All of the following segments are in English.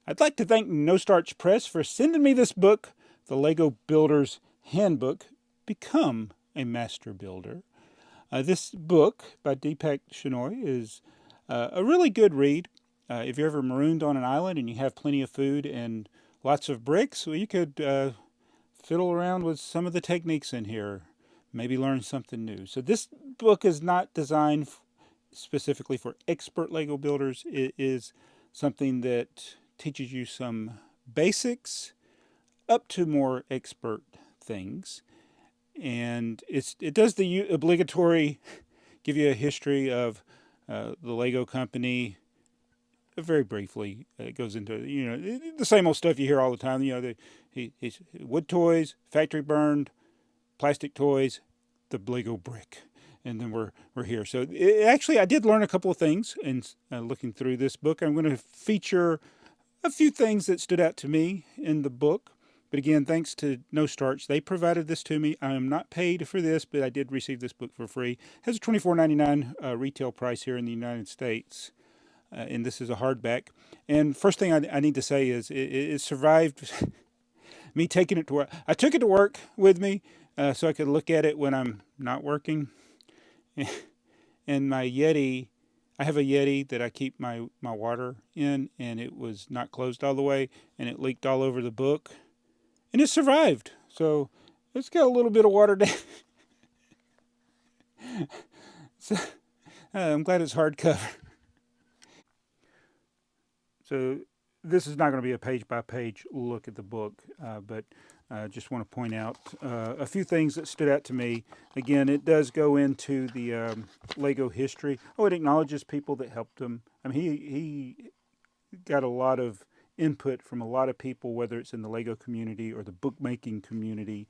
I'd like to thank No Starch Press for sending me this book, The Lego Builder's Handbook, Become a Master Builder. This book by Deepak Shenoy is a really good read. If you're ever marooned on an island and you have plenty of food and lots of bricks, well, you could fiddle around with some of the techniques in here, maybe learn something new. So this book is not designed specifically for expert Lego builders. It is something that teaches you some basics up to more expert things. And it does the obligatory give you a history of the Lego company. Very briefly, it goes into the same old stuff you hear all the time. He's wood toys, factory burned, plastic toys, the Lego brick, and then we're here. So actually, I did learn a couple of things in looking through this book. I'm going to feature a few things that stood out to me in the book. But again, thanks to No Starch, they provided this to me. I am not paid for this, but I did receive this book for free. It has a $24.99 retail price here in the United States. And this is a hardback. And first thing I need to say is it survived me taking it to work. I took it to work with me so I could look at it when I'm not working. And my Yeti, I have a Yeti that I keep my water in, and it was not closed all the way, and it leaked all over the book. And it survived. So it's got a little bit of water down. So, I'm glad it's hardcover. So this is not going to be a page-by-page look at the book, but I just want to point out a few things that stood out to me. Again, it does go into the Lego history. Oh, it acknowledges people that helped him. I mean, he got a lot of input from a lot of people, whether it's in the Lego community or the bookmaking community.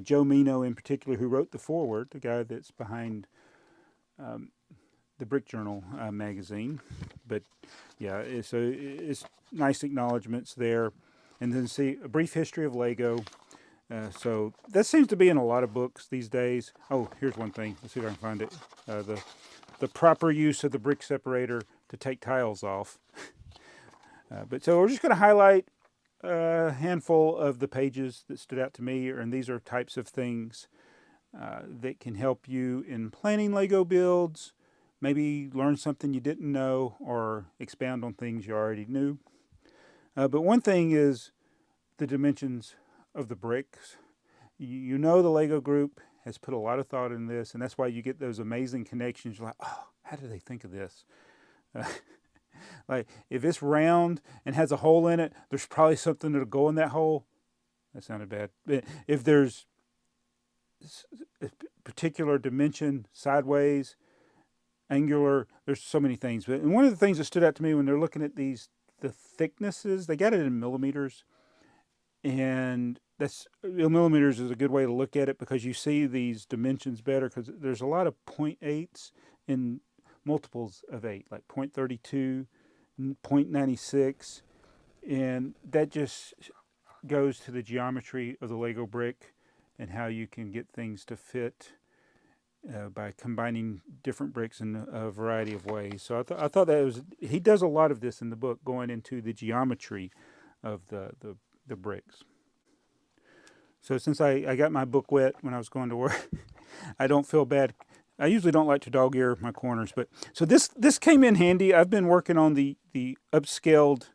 Joe Mino, in particular, who wrote the foreword, the guy that's behind the Brick Journal magazine. But yeah, it's nice acknowledgments there. And then see a brief history of Lego. So that seems to be in a lot of books these days. Oh, here's one thing. Let's see if I can find it. The proper use of the brick separator to take tiles off. But so we're just going to highlight a handful of the pages that stood out to me, and these are types of things that can help you in planning Lego builds, maybe learn something you didn't know, or expound on things you already knew. But one thing is the dimensions of the bricks. You know the Lego group has put a lot of thought in this, and that's why you get those amazing connections. You're like, oh, how did they think of this? Like, if it's round and has a hole in it, there's probably something that'll go in that hole. That sounded bad. If there's a particular dimension, sideways, angular, there's so many things. And one of the things that stood out to me when they're looking at the thicknesses, they got it in millimeters. And millimeters is a good way to look at it because you see these dimensions better because there's a lot of 0.8s in multiples of 8, like 0.32, 0.96, and that just goes to the geometry of the Lego brick and how you can get things to fit by combining different bricks in a variety of ways. So I thought that he does a lot of this in the book, going into the geometry of the bricks. So since I got my book wet when I was going to work, I don't feel bad. I usually don't like to dog ear my corners, but so this came in handy. I've been working on the upscaled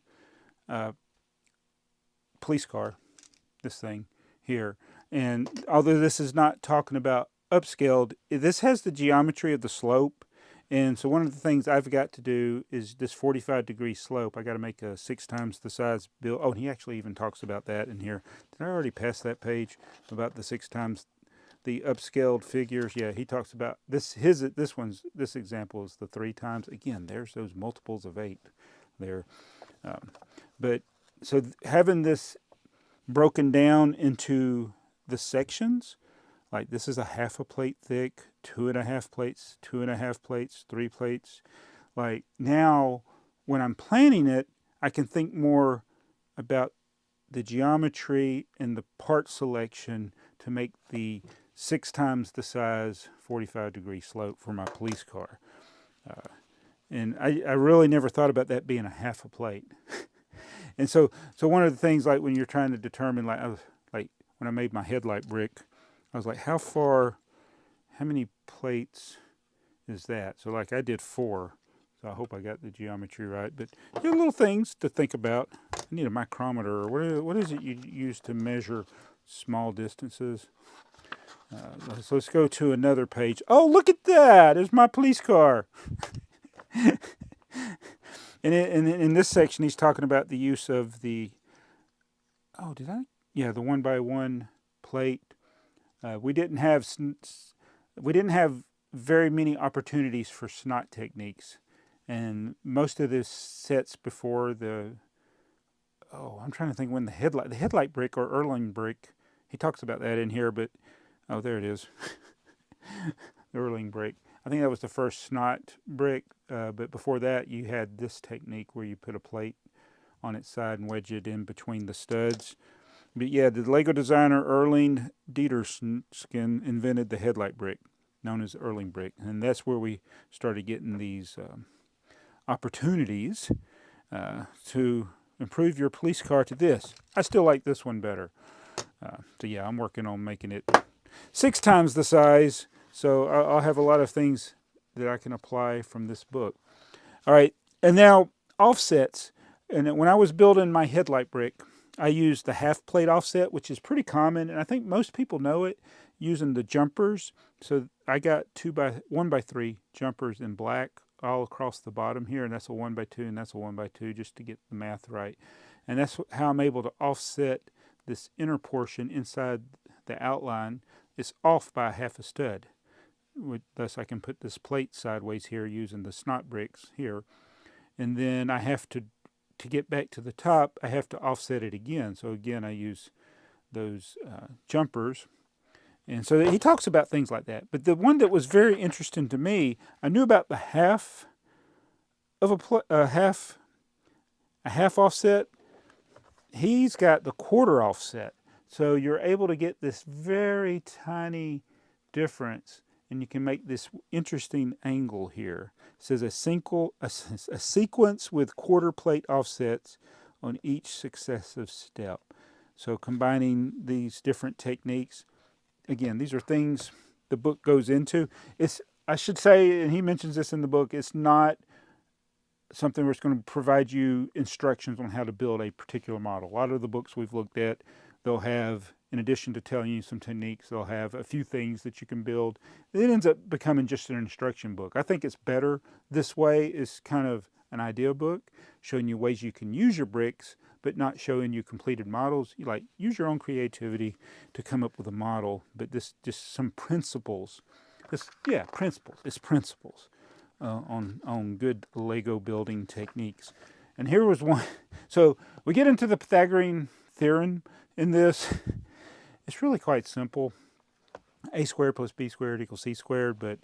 police car, this thing here, and although this is not talking about upscaled, this has the geometry of the slope. And so one of the things I've got to do is this 45-degree slope. I got to make a 6 times the size build. Oh, and he actually even talks about that in here. Did I already pass that page about the 6 times the upscaled figures? Yeah, he talks about this. This example is the 3 times. Again, there's those multiples of 8 there. But so having this broken down into the sections, like this is a half a plate thick, 2.5 plates, 2.5 plates, 3 plates. Like now, when I'm planning it, I can think more about the geometry and the part selection to make the 6 times the size 45-degree slope for my police car. And I really never thought about that being a half a plate. And so one of the things, like when you're trying to determine, like when I made my headlight brick, I was like, how many plates is that? So like I did 4. So I hope I got the geometry right. But there are little things to think about. I need a micrometer, or what is it you use to measure small distances? So let's go to another page. Oh, look at that! There's my police car. And in this section, he's talking about the use of the. Oh, did I? Yeah, the 1x1 plate. We didn't have very many opportunities for snot techniques, and most of this sets before the. Oh, I'm trying to think when the headlight brick or Erling brick. He talks about that in here, but oh, there it is. The Erling brick. I think that was the first snot brick, but before that, you had this technique where you put a plate on its side and wedge it in between the studs. But yeah, the Lego designer Erling Dieterskin invented the headlight brick, known as Erling brick, and that's where we started getting these opportunities to improve your police car to this. I still like this one better. So yeah, I'm working on making it 6 times the size. So I'll have a lot of things that I can apply from this book. All right, and now offsets. And when I was building my headlight brick, I used the half plate offset, which is pretty common, and I think most people know it, using the jumpers. So I got 1x3 jumpers in black all across the bottom here, and that's a 1x2 and that's a 1x2, just to get the math right. And that's how I'm able to offset this inner portion inside the outline. It's off by half a stud. Thus I can put this plate sideways here using the snot bricks here. And then I have to get back to the top, I have to offset it again. So again, I use those jumpers. And so he talks about things like that. But the one that was very interesting to me, I knew about the half of a half offset. He's got the quarter offset. So you're able to get this very tiny difference, and you can make this interesting angle here. It says a sequence with quarter plate offsets on each successive step. So combining these different techniques, again, these are things the book goes into. I should say, and he mentions this in the book, it's not something where it's going to provide you instructions on how to build a particular model. A lot of the books we've looked at, they'll have, in addition to telling you some techniques, they'll have a few things that you can build. It ends up becoming just an instruction book. I think it's better this way. It's kind of an idea book, showing you ways you can use your bricks, but not showing you completed models. You use your own creativity to come up with a model, but this just some principles. Principles. It's principles on good Lego building techniques. And here was one. So we get into the Pythagorean theorem in this. It's really quite simple. A squared plus b squared equals c squared, but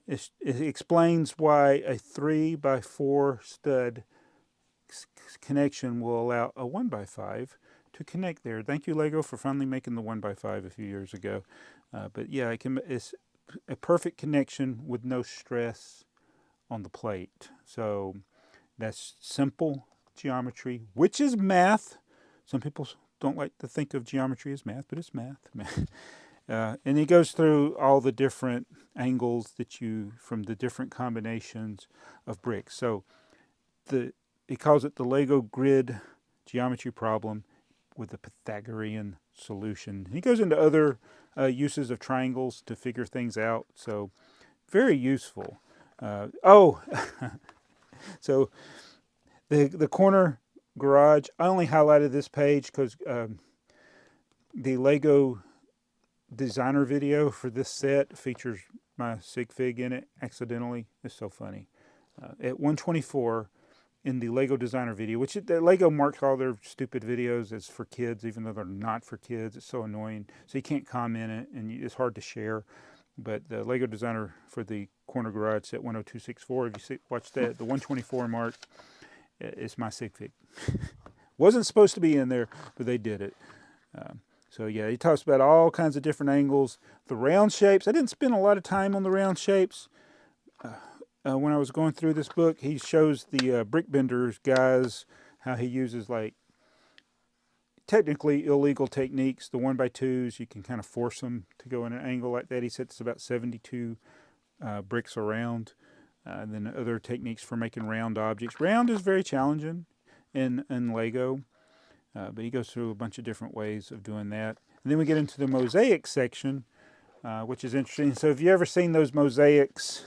it explains why a 3x4 stud connection will allow a 1x5 to connect there. Thank you, Lego, for finally making the 1x5 a few years ago. But yeah, it's a perfect connection with no stress on the plate. So that's simple geometry, which is math. Some people don't like to think of geometry as math, but it's math. And he goes through all the different angles from the different combinations of bricks. So he calls it the Lego grid geometry problem with the Pythagorean solution. He goes into other uses of triangles to figure things out. So very useful. So the corner garage, I only highlighted this page because the Lego designer video for this set features my sig fig in it accidentally. It's so funny. At 124 in the Lego designer video, which Lego marks all their stupid videos as for kids, even though they're not for kids. It's so annoying. So you can't comment it, and it's hard to share. But the Lego designer for the corner garage set 10264, if you watch that, the 124 mark, it's my sig fig. Wasn't supposed to be in there, but they did it. So yeah, he talks about all kinds of different angles. The round shapes, I didn't spend a lot of time on the round shapes. When I was going through this book, he shows the brick benders guys how he uses like technically illegal techniques. The 1x2s, you can kind of force them to go in an angle like that. He said it's about 72 bricks around. And then other techniques for making round objects. Round is very challenging in Lego, but he goes through a bunch of different ways of doing that. And then we get into the mosaic section, which is interesting. So if you ever seen those mosaics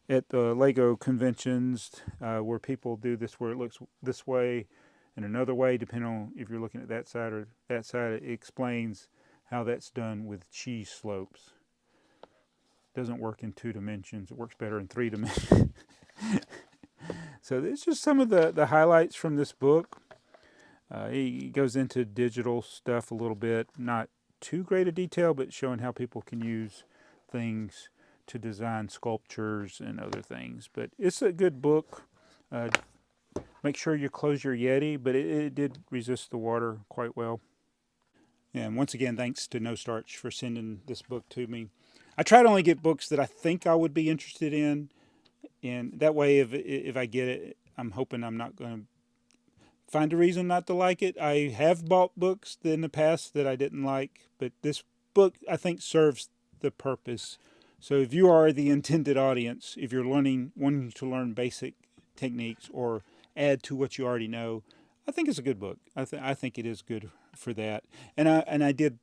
at the Lego conventions where people do this, where it looks this way and another way, depending on if you're looking at that side or that side, it explains how that's done with cheese slopes. Doesn't work in 2 dimensions. It works better in 3 dimensions. So it's just some of the highlights from this book. He goes into digital stuff a little bit, not too great a detail, but showing how people can use things to design sculptures and other things. But it's a good book. Make sure you close your Yeti, but it did resist the water quite well. And once again, thanks to No Starch for sending this book to me. I try to only get books that I think I would be interested in, and that way, if I get it, I'm hoping I'm not going to find a reason not to like it. I have bought books in the past that I didn't like, but this book I think serves the purpose. So if you are the intended audience, if you're wanting to learn basic techniques or add to what you already know, I think it's a good book. I think it is good for that, and I did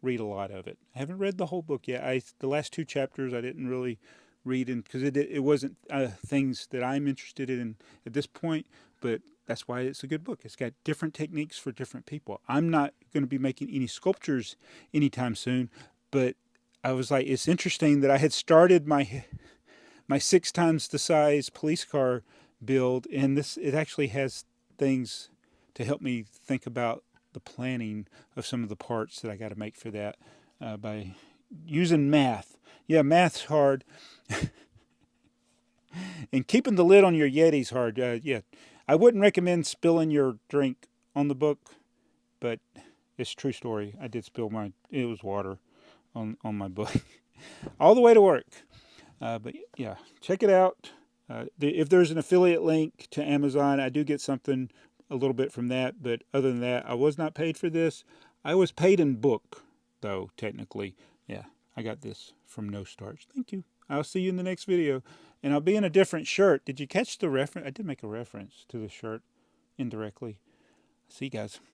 read a lot of it. I haven't read the whole book yet. The last 2 chapters I didn't really read because it wasn't things that I'm interested in at this point. But that's why it's a good book. It's got different techniques for different people. I'm not going to be making any sculptures anytime soon, but I was like, it's interesting that I had started my 6 times the size police car build, and it actually has things to help me think about the planning of some of the parts that I got to make for that by using math. Yeah, math's hard. And keeping the lid on your Yeti's hard. Yeah, I wouldn't recommend spilling your drink on the book, but it's a true story. I did spill it was water on my book. All the way to work. But yeah, check it out. If there's an affiliate link to Amazon, I do get something a little bit from that. But other than that, I was not paid for this. I was paid in book, though, technically. Yeah, I got this from No Starch. Thank you. I'll see you in the next video. And I'll be in a different shirt. Did you catch the reference? I did make a reference to the shirt indirectly. See you guys.